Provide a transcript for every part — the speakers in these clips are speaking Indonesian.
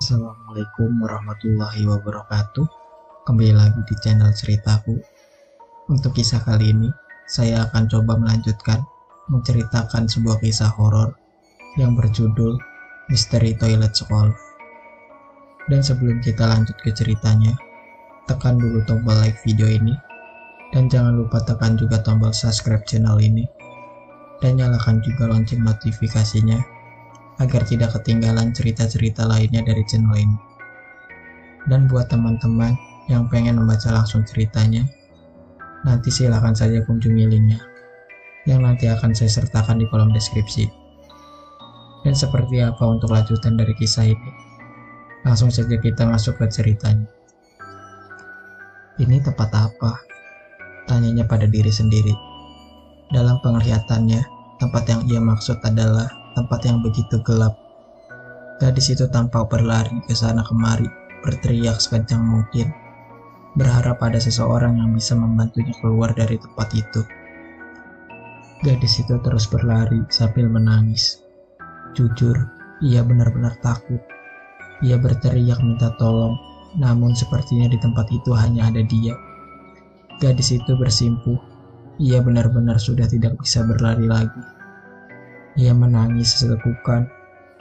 Assalamualaikum warahmatullahi wabarakatuh. Kembali lagi di channel ceritaku. Untuk kisah kali ini, saya akan coba melanjutkan menceritakan sebuah kisah horor yang berjudul Misteri Toilet Sekolah. Dan sebelum kita lanjut ke ceritanya, tekan dulu tombol like video ini dan jangan lupa tekan juga tombol subscribe channel ini dan nyalakan juga lonceng notifikasinya agar tidak ketinggalan cerita-cerita lainnya dari channel ini. Dan buat teman-teman yang pengen membaca langsung ceritanya, nanti silahkan saja kunjungi linknya yang nanti akan saya sertakan di kolom deskripsi. Dan seperti apa untuk lanjutan dari kisah ini? Langsung saja kita masuk ke ceritanya. Ini tempat apa? Tanyanya pada diri sendiri. Dalam penglihatannya, tempat yang ia maksud adalah tempat yang begitu gelap. Gadis itu tampak berlari ke sana kemari, berteriak sekencang mungkin, berharap ada seseorang yang bisa membantunya keluar dari tempat itu. Gadis itu terus berlari sambil menangis. Jujur, ia benar-benar takut. Ia berteriak minta tolong, namun sepertinya di tempat itu hanya ada dia. Gadis itu bersimpuh. Ia benar-benar sudah tidak bisa berlari lagi. Ia menangis sesekukan,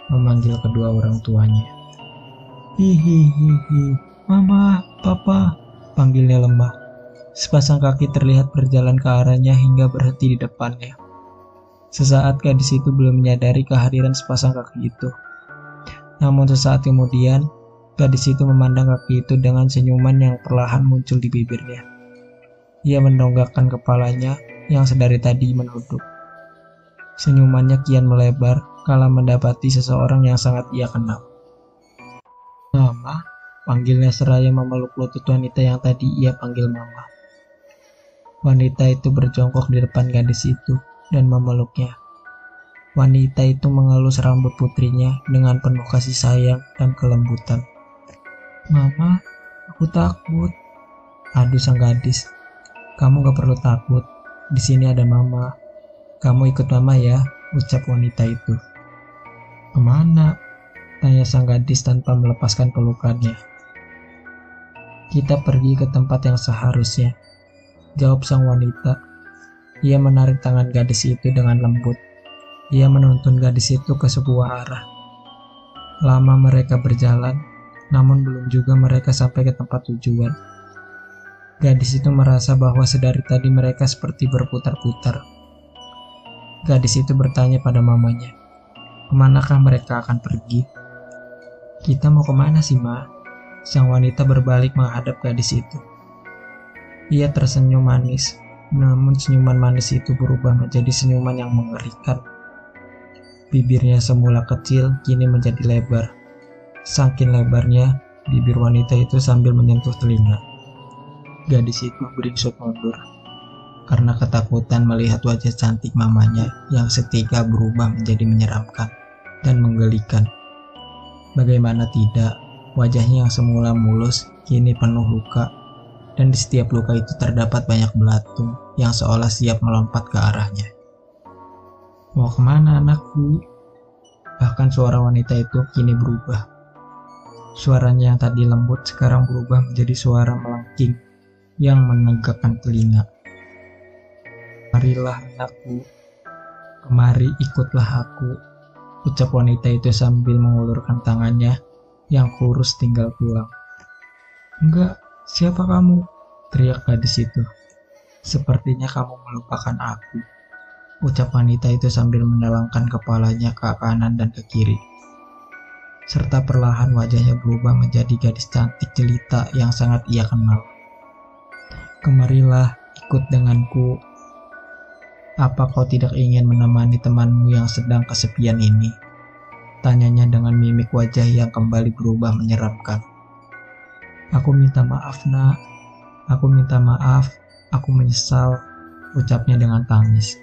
memanggil kedua orang tuanya. Hihihihi, mama, papa, panggilnya lemah. Sepasang kaki terlihat berjalan ke arahnya hingga berhenti di depannya. Sesaat gadis itu belum menyadari kehadiran sepasang kaki itu. Namun sesaat kemudian, gadis itu memandang kaki itu dengan senyuman yang perlahan muncul di bibirnya. Ia mendongakkan kepalanya yang sedari tadi menunduk. Senyumannya kian melebar kala mendapati seseorang yang sangat ia kenal. Mama, panggilnya seraya memeluk lutut wanita yang tadi ia panggil mama. Wanita itu berjongkok di depan gadis itu dan memeluknya. Wanita itu mengelus rambut putrinya dengan penuh kasih sayang dan kelembutan. Mama, aku takut. Aduh sang gadis, kamu gak perlu takut. Di sini ada mama. Kamu ikut mama ya, ucap wanita itu. Kemana? Tanya sang gadis tanpa melepaskan pelukannya. Kita pergi ke tempat yang seharusnya, jawab sang wanita. Ia menarik tangan gadis itu dengan lembut. Ia menuntun gadis itu ke sebuah arah. Lama mereka berjalan, namun belum juga mereka sampai ke tempat tujuan. Gadis itu merasa bahwa sedari tadi mereka seperti berputar-putar. Gadis itu bertanya pada mamanya, kemanakah mereka akan pergi? Kita mau kemana sih, Ma? Sang wanita berbalik menghadap gadis itu. Ia tersenyum manis, namun senyuman manis itu berubah menjadi senyuman yang mengerikan. Bibirnya semula kecil, kini menjadi lebar. Saking lebarnya, bibir wanita itu sambil menyentuh telinga. Gadis itu beringsut mundur karena ketakutan melihat wajah cantik mamanya yang seketika berubah menjadi menyeramkan dan menggelikan. Bagaimana tidak, wajahnya yang semula mulus kini penuh luka, dan di setiap luka itu terdapat banyak belatung yang seolah siap melompat ke arahnya. Mau kemana anakku? Bahkan suara wanita itu kini berubah. Suaranya yang tadi lembut sekarang berubah menjadi suara melengking yang menegakkan telinga. Marilah anakku, kemari ikutlah aku, ucap wanita itu sambil mengulurkan tangannya yang kurus tinggal tulang. Enggak, siapa kamu? Teriak gadis itu. Sepertinya kamu melupakan aku, ucap wanita itu sambil menelangkan kepalanya ke kanan dan ke kiri. Serta perlahan wajahnya berubah menjadi gadis cantik jelita yang sangat ia kenal. Kemarilah, ikut denganku. Apa kau tidak ingin menemani temanmu yang sedang kesepian ini? Tanyanya dengan mimik wajah yang kembali berubah menyeramkan. Aku minta maaf, nak. Aku minta maaf. Aku menyesal, ucapnya dengan tangis.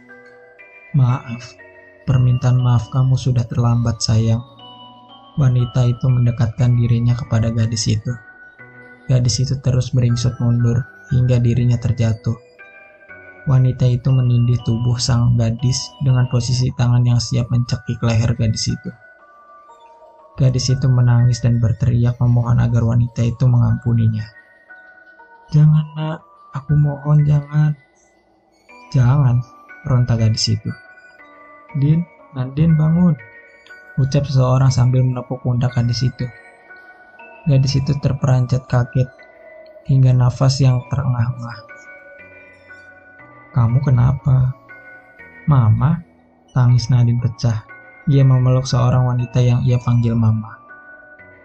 Maaf, permintaan maaf kamu sudah terlambat, sayang. Wanita itu mendekatkan dirinya kepada gadis itu. Gadis itu terus beringsut mundur hingga dirinya terjatuh. Wanita itu menindih tubuh sang gadis dengan posisi tangan yang siap mencekik leher gadis itu. Gadis itu menangis dan berteriak memohon agar wanita itu mengampuninya. "Jangan nak, aku mohon jangan." "Jangan," berontak gadis itu. Nandin bangun," ucap seseorang sambil menepuk pundak gadis itu. Gadis itu terperanjat kaget hingga nafas yang terengah-engah. "Kamu kenapa?" "Mama," tangis Nandin pecah. Ia memeluk seorang wanita yang ia panggil Mama.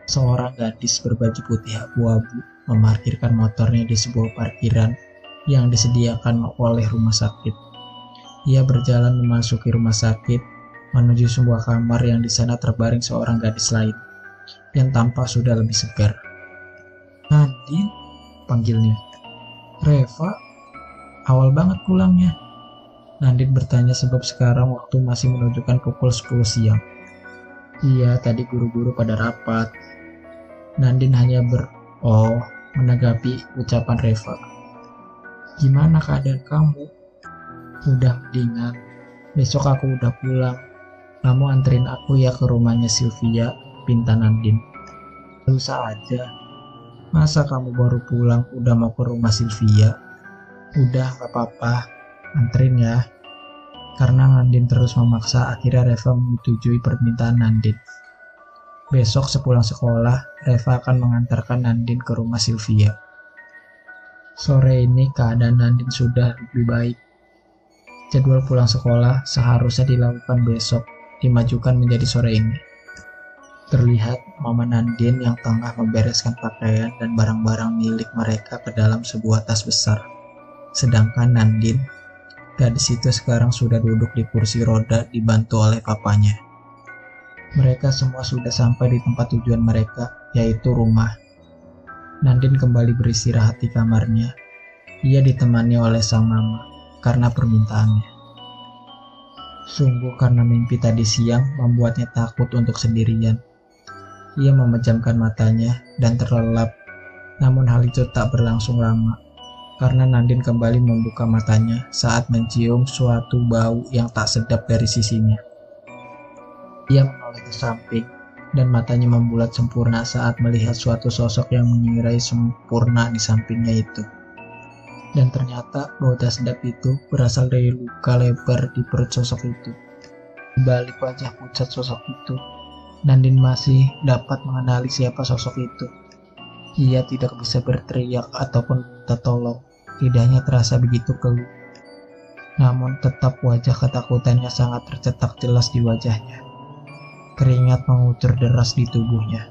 Seorang gadis berbaju putih abu-abu memarkirkan motornya di sebuah parkiran yang disediakan oleh rumah sakit. Ia berjalan memasuki rumah sakit menuju sebuah kamar yang di sana terbaring seorang gadis lain yang tampak sudah lebih segar. "Nandin," panggilnya. "Reva, awal banget pulangnya." Nandin bertanya sebab sekarang waktu masih menunjukkan pukul 10 siang. "Iya, tadi guru-guru pada rapat." Nandin hanya menanggapi ucapan Reva. "Gimana keadaan kamu?" "Udah mendingan. Besok aku udah pulang. Kamu anterin aku ya ke rumahnya Sylvia," pinta Nandin. "Lusa aja. Masa kamu baru pulang udah mau ke rumah Sylvia?" "Udah, gak apa-apa. Anterin ya." Karena Nandin terus memaksa, akhirnya Reva menyetujui permintaan Nandin. Besok sepulang sekolah, Reva akan mengantarkan Nandin ke rumah Sylvia. Sore ini keadaan Nandin sudah lebih baik. Jadwal pulang sekolah seharusnya dilakukan besok, dimajukan menjadi sore ini. Terlihat Mama Nandin yang tengah membereskan pakaian dan barang-barang milik mereka ke dalam sebuah tas besar. Sedangkan Nandin, gadis itu sekarang sudah duduk di kursi roda dibantu oleh papanya. Mereka semua sudah sampai di tempat tujuan mereka, yaitu rumah. Nandin kembali beristirahat di kamarnya. Ia ditemani oleh sang mama karena permintaannya. Sungguh karena mimpi tadi siang membuatnya takut untuk sendirian. Ia memejamkan matanya dan terlelap, namun hal itu tak berlangsung lama. Karena Nandin kembali membuka matanya saat mencium suatu bau yang tak sedap dari sisinya. Ia menoleh ke samping dan matanya membulat sempurna saat melihat suatu sosok yang menyirai sempurna di sampingnya itu. Dan ternyata bau tak sedap itu berasal dari luka lebar di perut sosok itu. Di balik wajah pucat sosok itu, Nandin masih dapat mengenali siapa sosok itu. Ia tidak bisa berteriak ataupun minta tolong, lidahnya terasa begitu keluh. Namun tetap wajah ketakutannya sangat tercetak jelas di wajahnya. Keringat mengucur deras di tubuhnya.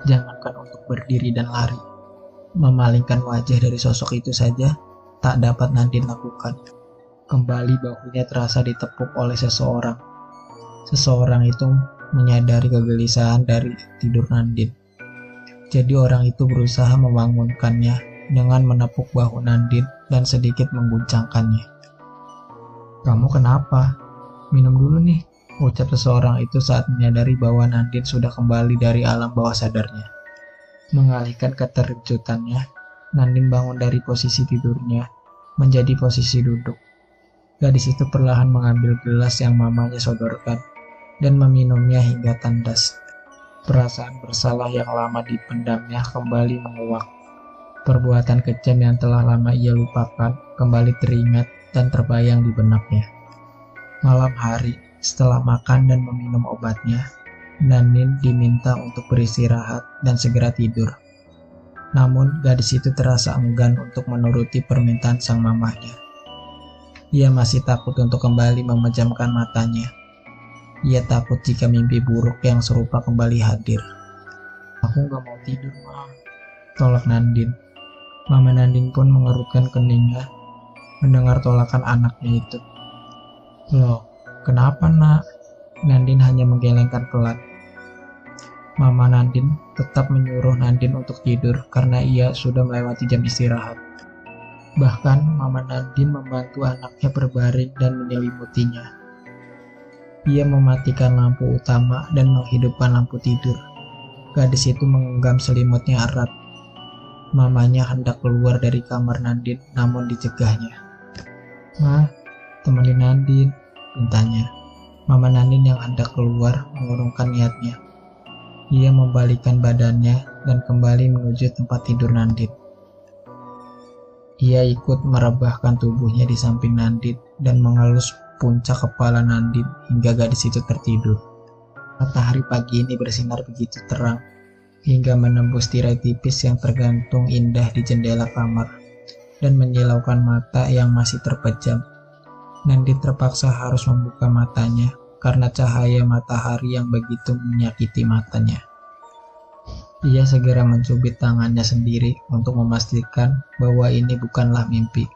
Jangankan untuk berdiri dan lari, memalingkan wajah dari sosok itu saja tak dapat Nandin lakukan. Kembali bahunya terasa ditepuk oleh seseorang. Seseorang itu menyadari kegelisahan dari tidur Nandin. Jadi orang itu berusaha membangunkannya dengan menepuk bahu Nandin dan sedikit mengguncangkannya. "Kamu kenapa? Minum dulu nih," ucap seseorang itu saat menyadari bahwa Nandin sudah kembali dari alam bawah sadarnya. Mengalihkan keterkejutannya, Nandin bangun dari posisi tidurnya menjadi posisi duduk. Gadis itu perlahan mengambil gelas yang mamanya sodorkan dan meminumnya hingga tandas. Perasaan bersalah yang lama dipendamnya kembali menguak. Perbuatan kejam yang telah lama ia lupakan kembali teringat dan terbayang di benaknya. Malam hari, setelah makan dan meminum obatnya, Nandin diminta untuk beristirahat dan segera tidur. Namun, gadis itu terasa enggan untuk menuruti permintaan sang mamahnya. Ia masih takut untuk kembali memejamkan matanya. Ia takut jika mimpi buruk yang serupa kembali hadir. "Aku gak mau tidur, Ma," tolak Nandin. Mama Nandin pun mengerutkan keningnya mendengar tolakan anaknya itu. "Loh, kenapa nak?" Nandin hanya menggelengkan pelan. Mama Nandin tetap menyuruh Nandin untuk tidur karena ia sudah melewati jam istirahat. Bahkan Mama Nandin membantu anaknya berbaring dan menyelimutinya. Ia mematikan lampu utama dan menghidupkan lampu tidur. Gadis itu menggenggam selimutnya erat. Mamanya hendak keluar dari kamar Nandin, namun dicegahnya. "Ma, temenin Nandin," pintanya. Mama Nandin yang hendak keluar mengurungkan niatnya. Ia membalikkan badannya dan kembali menuju tempat tidur Nandin. Ia ikut merebahkan tubuhnya di samping Nandin dan mengelus puncak kepala Nandin hingga gadis itu tertidur. Matahari pagi ini bersinar begitu terang hingga menembus tirai tipis yang tergantung indah di jendela kamar dan menyilaukan mata yang masih terpejam. Nandin terpaksa harus membuka matanya karena cahaya matahari yang begitu menyakiti matanya. Ia segera mencubit tangannya sendiri untuk memastikan bahwa ini bukanlah mimpi.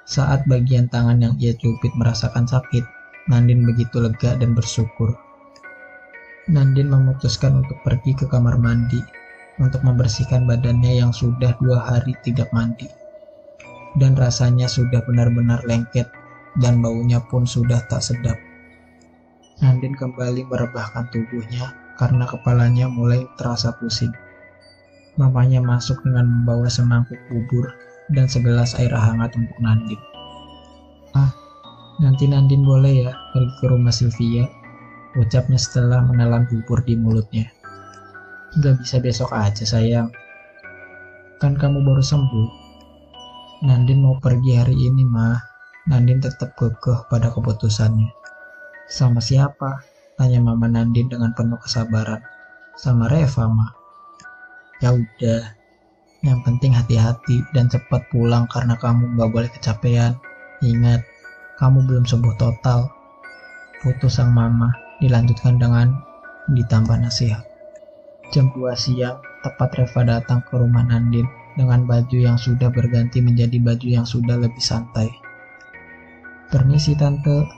Saat bagian tangan yang ia cubit merasakan sakit, Nandin begitu lega dan bersyukur. Nandin memutuskan untuk pergi ke kamar mandi untuk membersihkan badannya yang sudah 2 hari tidak mandi. Dan rasanya sudah benar-benar lengket dan baunya pun sudah tak sedap. Nandin kembali merebahkan tubuhnya karena kepalanya mulai terasa pusing. Mamanya masuk dengan membawa semangkuk bubur dan segelas air hangat untuk Nandin. Nanti Nandin boleh ya pergi ke rumah Sylvia, ucapnya setelah menelan bubur di mulutnya. Gak bisa besok aja sayang, kan kamu baru sembuh. Nandin mau pergi hari ini mah. Nandin tetap kekeh pada keputusannya. Sama siapa? Tanya mama Nandin dengan penuh kesabaran. Sama Reva mah. Ya udah, yang penting hati-hati dan cepat pulang karena kamu gak boleh kecapean. Ingat, kamu belum sembuh total. Putus sang mama dilanjutkan dengan ditambah nasihat. Jam 2 siang, tepat Reva datang ke rumah Nandin dengan baju yang sudah berganti menjadi baju yang sudah lebih santai. Permisi tante,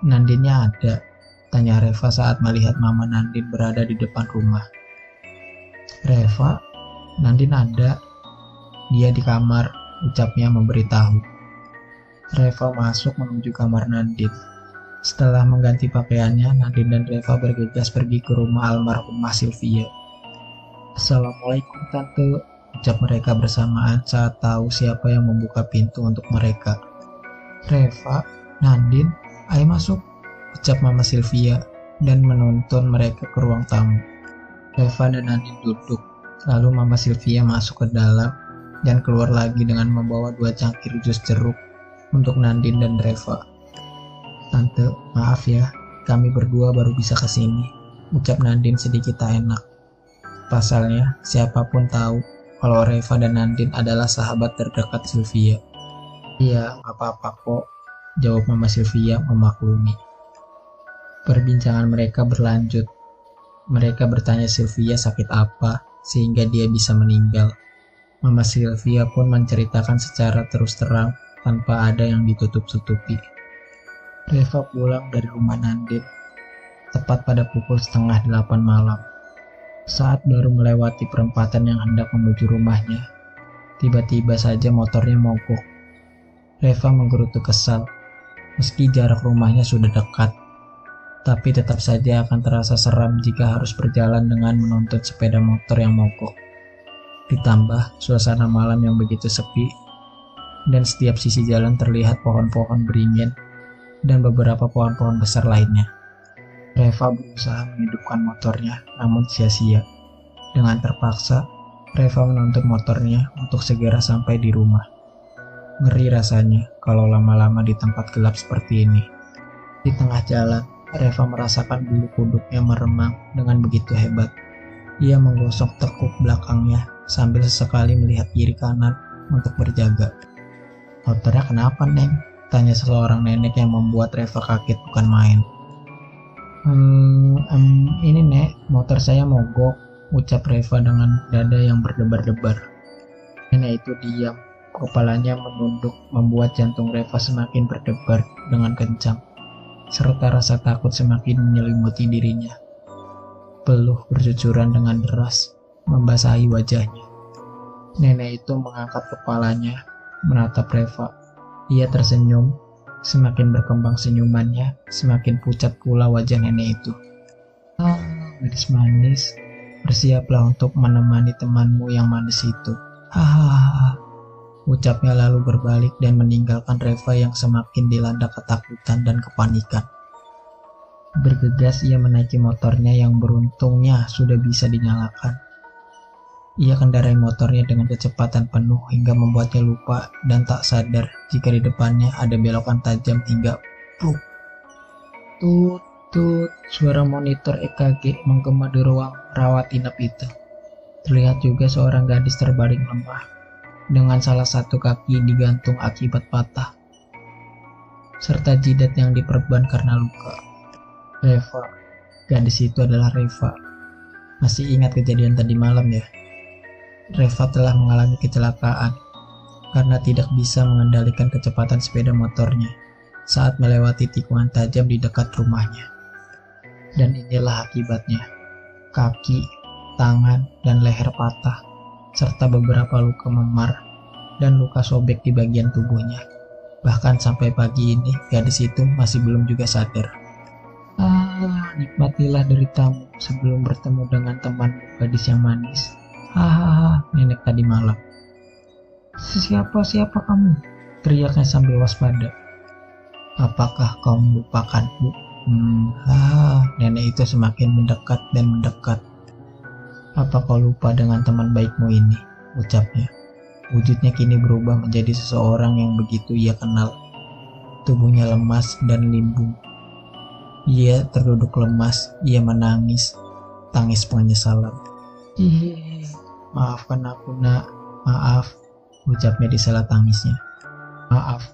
Nandinnya ada? Tanya Reva saat melihat mama Nandin berada di depan rumah. Reva, Nandin ada. Dia di kamar, ucapnya memberitahu. Reva masuk menuju kamar Nandin. Setelah mengganti pakaiannya, Nandin dan Reva bergegas pergi ke rumah almarhumah Sylvia. Assalamualaikum tante, ucap mereka bersamaan saat tahu siapa yang membuka pintu untuk mereka. Reva, Nandin, ayo masuk, ucap mama Sylvia dan menuntun mereka ke ruang tamu. Reva dan Nandin duduk, lalu mama Sylvia masuk ke dalam dan keluar lagi dengan membawa 2 cangkir jus jeruk untuk Nandin dan Reva. Tante, maaf ya, kami berdua baru bisa kesini, ucap Nandin sedikit tak enak. Pasalnya, siapapun tahu kalau Reva dan Nandin adalah sahabat terdekat Sylvia. Iya, gak apa-apa kok, jawab mama Sylvia memaklumi. Perbincangan mereka berlanjut. Mereka bertanya Sylvia sakit apa sehingga dia bisa meninggal. Mama Sylvia pun menceritakan secara terus terang tanpa ada yang ditutup-tutupi. Reva pulang dari rumah Nandin tepat pada pukul 7:30 malam. Saat baru melewati perempatan yang hendak menuju rumahnya, tiba-tiba saja motornya mogok. Reva menggerutu kesal. Meski jarak rumahnya sudah dekat, tapi tetap saja akan terasa seram jika harus berjalan dengan menuntut sepeda motor yang mogok. Ditambah suasana malam yang begitu sepi, dan setiap sisi jalan terlihat pohon-pohon beringin dan beberapa pohon-pohon besar lainnya. Reva berusaha menghidupkan motornya, namun sia-sia. Dengan terpaksa, Reva menuntun motornya untuk segera sampai di rumah. Ngeri rasanya kalau lama-lama di tempat gelap seperti ini. Di tengah jalan, Reva merasakan bulu kuduknya meremang dengan begitu hebat. Ia menggosok tekuk belakangnya sambil sesekali melihat kiri kanan untuk berjaga. Motornya kenapa, Neng? Tanya seseorang nenek yang membuat Reva kaget bukan main. Ini Nek, motor saya mogok, ucap Reva dengan dada yang berdebar-debar. Nenek itu diam, kepalanya menunduk membuat jantung Reva semakin berdebar dengan kencang, serta rasa takut semakin menyelimuti dirinya. Peluh bercucuran dengan deras, membasahi wajahnya. Nenek itu mengangkat kepalanya, menatap Reva. Ia tersenyum. Semakin berkembang senyumannya, semakin pucat pula wajah nenek itu. Gadis manis, bersiaplah untuk menemani temanmu yang manis itu. Hahaha, ucapnya lalu berbalik dan meninggalkan Reva yang semakin dilanda ketakutan dan kepanikan. Bergegas ia menaiki motornya yang beruntungnya sudah bisa dinyalakan. Ia kendarai motornya dengan kecepatan penuh hingga membuatnya lupa dan tak sadar jika di depannya ada belokan tajam hingga pluk. Tut, tut, suara monitor EKG menggema di ruang rawat inap itu. Terlihat juga seorang gadis terbaring lemah, dengan salah satu kaki digantung akibat patah, serta jidat yang diperban karena luka. Reva, gadis itu adalah Reva. Masih ingat kejadian tadi malam ya? Reva telah mengalami kecelakaan karena tidak bisa mengendalikan kecepatan sepeda motornya saat melewati tikungan tajam di dekat rumahnya. Dan inilah akibatnya. Kaki, tangan, dan leher patah, serta beberapa luka memar dan luka sobek di bagian tubuhnya. Bahkan sampai pagi ini, gadis itu masih belum juga sadar. Nikmatilah deritamu sebelum bertemu dengan temanmu gadis yang manis. Hahaha, nenek tadi malam. Siapa kamu? Teriaknya sambil waspada. Apakah kau melupakanku? Nenek itu semakin mendekat dan mendekat. Apa kau lupa dengan teman baikmu ini? Ucapnya. Wujudnya kini berubah menjadi seseorang yang begitu ia kenal. Tubuhnya lemas dan limbung. Ia terduduk lemas, ia menangis, tangis penyesalan. Maafkan aku nak, maaf, ucapnya di sela tangisnya. Maaf,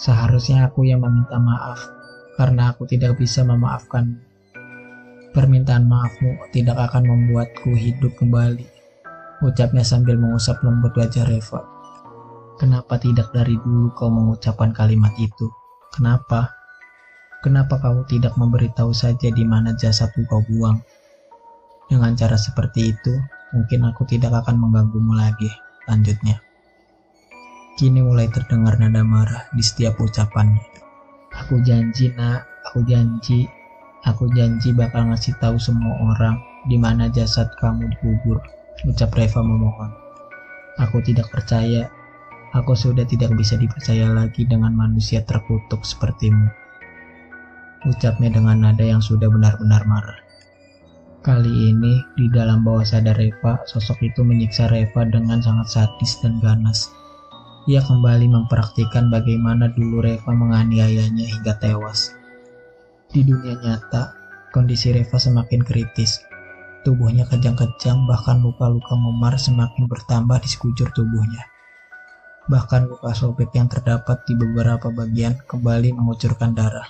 seharusnya aku yang meminta maaf, karena aku tidak bisa memaafkan. Permintaan maafmu tidak akan membuatku hidup kembali, ucapnya sambil mengusap lembut wajah Reva. Kenapa tidak dari dulu kau mengucapkan kalimat itu? Kenapa? Kenapa kau tidak memberitahu saja di mana jasadku kau buang? Dengan cara seperti itu, mungkin aku tidak akan mengganggumu lagi, lanjutnya. Kini mulai terdengar nada marah di setiap ucapannya. Aku janji nak, aku janji bakal ngasih tahu semua orang di mana jasad kamu dikubur, ucap Reva memohon. Aku tidak percaya, aku sudah tidak bisa dipercaya lagi dengan manusia terkutuk sepertimu, ucapnya dengan nada yang sudah benar-benar marah. Kali ini, di dalam bawah sadar Reva, sosok itu menyiksa Reva dengan sangat sadis dan ganas. Ia kembali mempraktikkan bagaimana dulu Reva menganiayanya hingga tewas. Di dunia nyata, kondisi Reva semakin kritis. Tubuhnya kejang-kejang, bahkan luka-luka memar semakin bertambah di sekujur tubuhnya. Bahkan luka sobek yang terdapat di beberapa bagian kembali mengucurkan darah.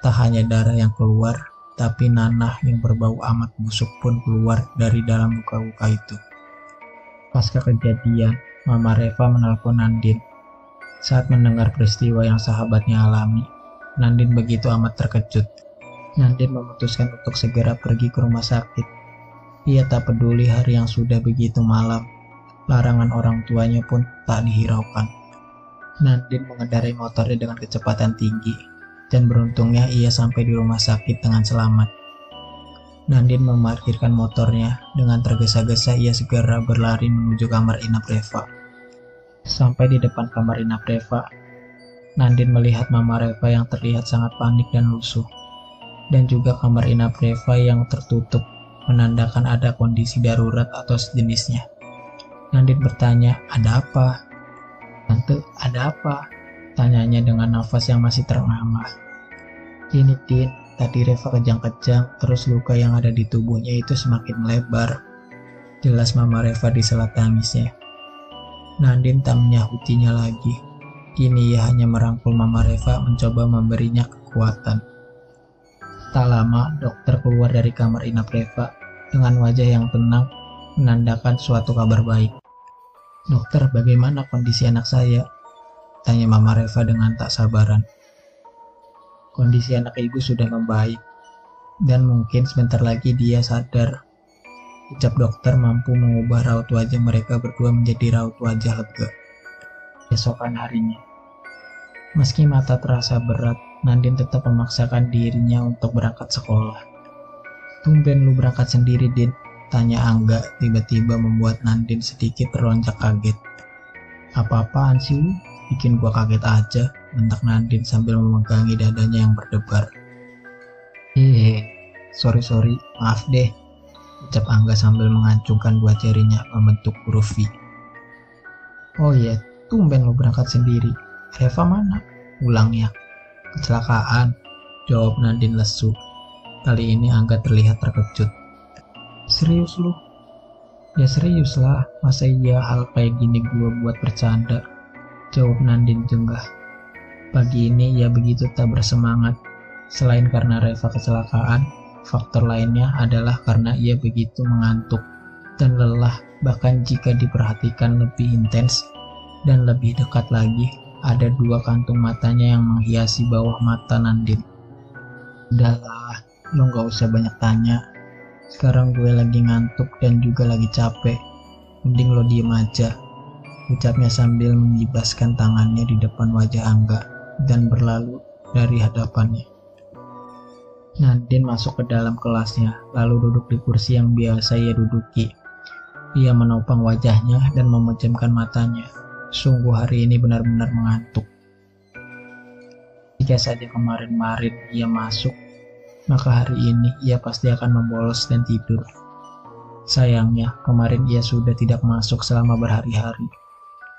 Tak hanya darah yang keluar, tapi nanah yang berbau amat busuk pun keluar dari dalam luka-luka itu. Pasca kejadian, Mama Reva menelpon Nandin. Saat mendengar peristiwa yang sahabatnya alami, Nandin begitu amat terkejut. Nandin memutuskan untuk segera pergi ke rumah sakit. Ia tak peduli hari yang sudah begitu malam. Larangan orang tuanya pun tak dihiraukan. Nandin mengendarai motornya dengan kecepatan tinggi, dan beruntungnya ia sampai di rumah sakit dengan selamat. Nandin memarkirkan motornya, dengan tergesa-gesa ia segera berlari menuju kamar inap Reva. Sampai di depan kamar inap Reva, Nandin melihat Mama Reva yang terlihat sangat panik dan lusuh, dan juga kamar inap Reva yang tertutup, menandakan ada kondisi darurat atau sejenisnya. Nandin bertanya, "Ada apa?" "Tante, ada apa?" tanyanya dengan nafas yang masih terengah-engah. "Ini Din, tadi Reva kejang-kejang, terus luka yang ada di tubuhnya itu semakin melebar," jelas Mama Reva di sela tangisnya. Nandin tak menyahutinya lagi. Kini ia hanya merangkul Mama Reva mencoba memberinya kekuatan. Tak lama, dokter keluar dari kamar inap Reva dengan wajah yang tenang, menandakan suatu kabar baik. "Dokter, bagaimana kondisi anak saya?" tanya Mama Reva dengan tak sabaran. "Kondisi anak ibu sudah membaik, dan mungkin sebentar lagi dia sadar," ucap dokter mampu mengubah raut wajah mereka berdua menjadi raut wajah lega. Keesokan harinya, meski mata terasa berat, Nandin tetap memaksakan dirinya untuk berangkat sekolah. "Tumben lu berangkat sendiri, Din?" tanya Angga, tiba-tiba membuat Nandin sedikit terlonjak kaget. "Apa-apaan sih lu? Bikin gua kaget aja," bentak Nandin sambil memegangi dadanya yang berdebar. Sorry, maaf deh, ucap Angga sambil mengacungkan buah jarinya membentuk huruf V. Oh iya, tumben lo berangkat sendiri. Reva mana? Ulangnya. Kecelakaan, jawab Nandin lesu. Kali ini Angga terlihat terkejut. Serius lu? Ya serius lah, masa iya hal kayak gini gue buat bercanda, jawab Nandin jenggah. Pagi ini ia begitu tak bersemangat. Selain karena Reva kecelakaan, faktor lainnya adalah karena ia begitu mengantuk dan lelah. Bahkan jika diperhatikan lebih intens dan lebih dekat lagi, ada dua kantung matanya yang menghiasi bawah mata Nandin. Udahlah, lo gak usah banyak tanya. Sekarang gue lagi ngantuk dan juga lagi capek. Mending lo diem aja, ucapnya sambil mengibaskan tangannya di depan wajah Angga dan berlalu dari hadapannya. Nandin masuk ke dalam kelasnya, lalu duduk di kursi yang biasa ia duduki. Ia menopang wajahnya dan memejamkan matanya. Sungguh hari ini benar-benar mengantuk. Jika saja kemarin-kemarin ia masuk, maka hari ini ia pasti akan membolos dan tidur. Sayangnya, kemarin ia sudah tidak masuk selama berhari-hari.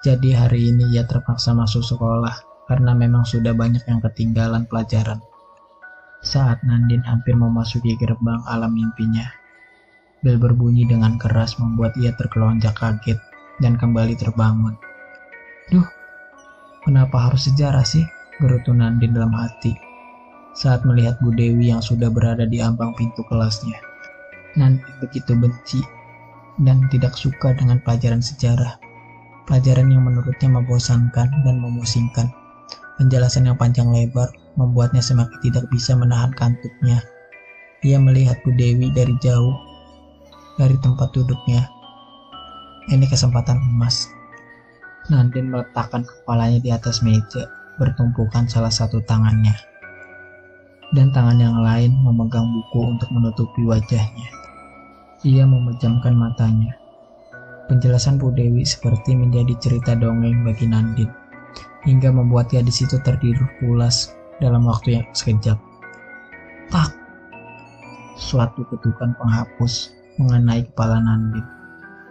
Jadi hari ini ia terpaksa masuk sekolah karena memang sudah banyak yang ketinggalan pelajaran. Saat Nandin hampir memasuki gerbang alam mimpinya, bel berbunyi dengan keras membuat ia terkelonjak kaget dan kembali terbangun. Duh, kenapa harus sejarah sih? Gerutu Nandin dalam hati saat melihat Bu Dewi yang sudah berada di ambang pintu kelasnya. Nandin begitu benci dan tidak suka dengan pelajaran sejarah. Pelajaran yang menurutnya membosankan dan memusingkan. Penjelasan yang panjang lebar membuatnya semakin tidak bisa menahan kantuknya. Ia melihat Bu Dewi dari jauh, dari tempat duduknya. Ini kesempatan emas. Nandin meletakkan kepalanya di atas meja, bertumpukan salah satu tangannya, dan tangan yang lain memegang buku untuk menutupi wajahnya. Ia memejamkan matanya. Penjelasan Bu Dewi seperti menjadi cerita dongeng bagi Nandin, hingga membuat ia di situ tertidur pulas dalam waktu yang sekejap. Tak! Suatu ketukan penghapus mengenai kepala Nandin,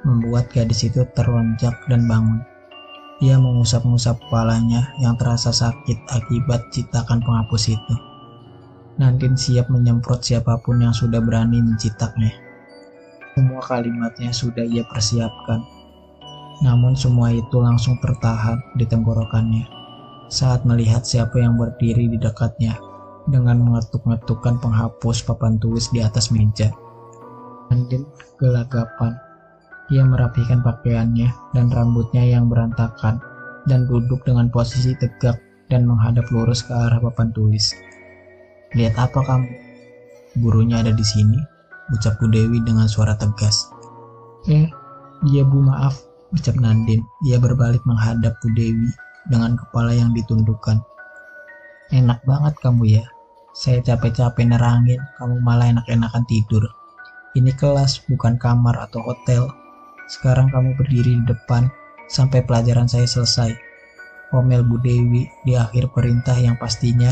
membuat gadis itu terlonjak dan bangun. Ia mengusap-ngusap kepalanya yang terasa sakit akibat citakan penghapus itu. Nandin siap menyemprot siapapun yang sudah berani mencitaknya. Semua kalimatnya sudah ia persiapkan. Namun semua itu langsung tertahan di tenggorokannya saat melihat siapa yang berdiri di dekatnya dengan mengetuk-ngetukkan penghapus papan tulis di atas meja. Nandin gelagapan. Ia merapikan pakaiannya dan rambutnya yang berantakan dan duduk dengan posisi tegak dan menghadap lurus ke arah papan tulis. Lihat apa kamu? Gurunya ada di sini, ucap Bu Dewi dengan suara tegas. Iya Bu, maaf, ucap Nandin. Ia berbalik menghadap Bu Dewi dengan kepala yang ditundukkan. Enak banget kamu ya. Saya capek-capek nerangin, kamu malah enak-enakan tidur. Ini kelas, bukan kamar atau hotel. Sekarang kamu berdiri di depan sampai pelajaran saya selesai. Omel Bu Dewi di akhir perintah yang pastinya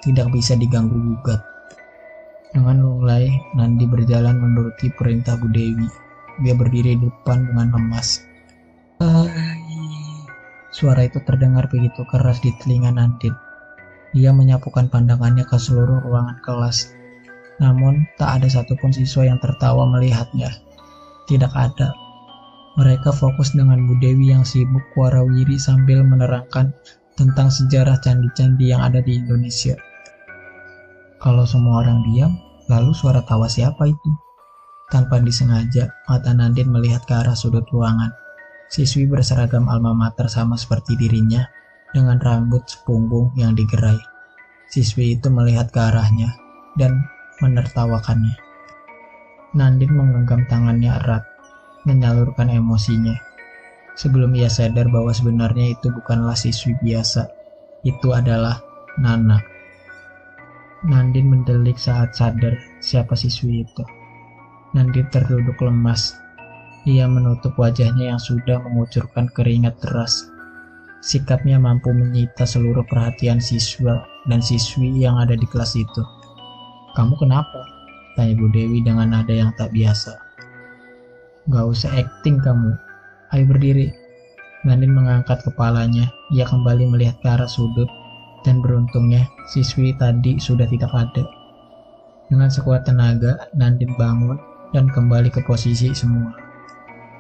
tidak bisa diganggu-gugat. Dengan mulai, Nandi berjalan menuruti perintah Bu Dewi. Dia berdiri di depan dengan lemas. Suara itu terdengar begitu keras di telinga Nandin. Ia menyapukan pandangannya ke seluruh ruangan kelas. Namun, tak ada satupun siswa yang tertawa melihatnya. Tidak ada. Mereka fokus dengan Bu Dewi yang sibuk warawiri sambil menerangkan tentang sejarah candi-candi yang ada di Indonesia. Kalau semua orang diam, lalu suara tawa siapa itu? Tanpa disengaja, mata Nandin melihat ke arah sudut ruangan. Siswi berseragam alma mater sama seperti dirinya, dengan rambut sepunggung yang digerai. Siswi itu melihat ke arahnya dan menertawakannya. Nandin menggenggam tangannya erat, menyalurkan emosinya. Sebelum ia sadar bahwa sebenarnya itu bukanlah siswi biasa, itu adalah Nana. Nandin mendelik saat sadar siapa siswi itu. Nandin terduduk lemas. Ia menutup wajahnya yang sudah mengucurkan keringat deras. Sikapnya mampu menyita seluruh perhatian siswa dan siswi yang ada di kelas itu. Kamu kenapa? Tanya Bu Dewi dengan nada yang tak biasa. Gak usah acting kamu. Ayo berdiri. Nandin mengangkat kepalanya. Ia kembali melihat ke arah sudut. Dan beruntungnya, siswi tadi sudah tidak ada. Dengan sekuat tenaga, Nandin bangun dan kembali ke posisi semua.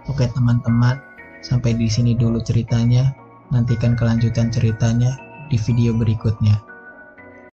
Oke teman-teman, sampai di sini dulu ceritanya. Nantikan kelanjutan ceritanya di video berikutnya.